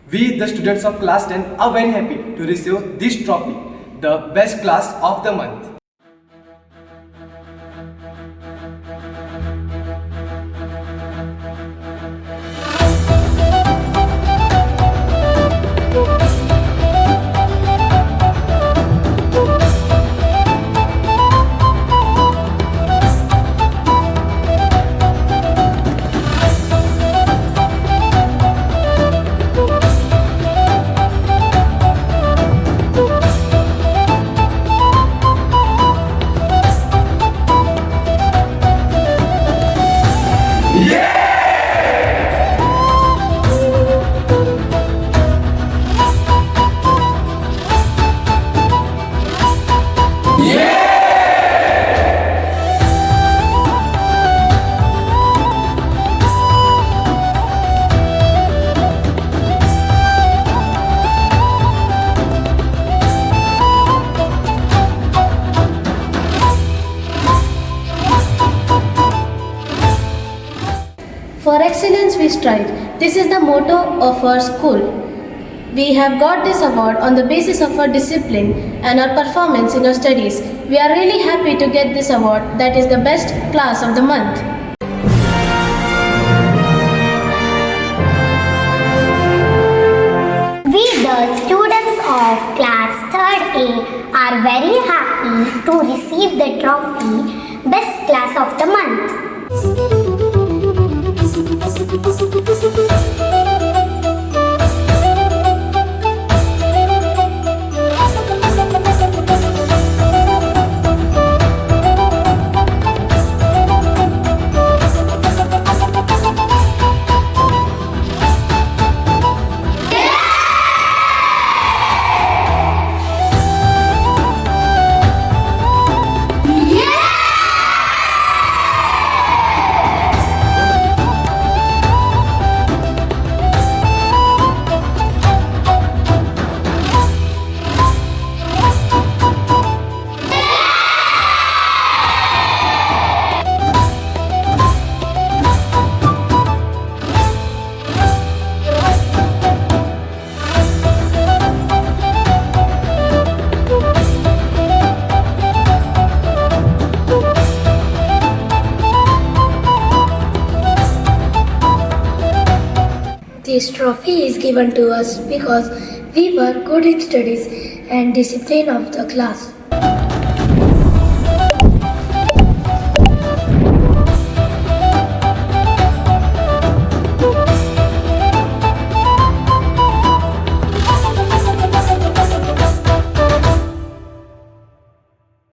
We, the students of class 10, are very happy to receive this trophy, the best class of the month. For excellence we strive. This is the motto of our school. We have got this award on the basis of our discipline and our performance in our studies. We are really happy to get this award, that is the best class of the month. We, the students of class 3rd A, are very happy to receive the trophy Best Class of the Month. This trophy is given to us because we were good in studies and discipline of the class.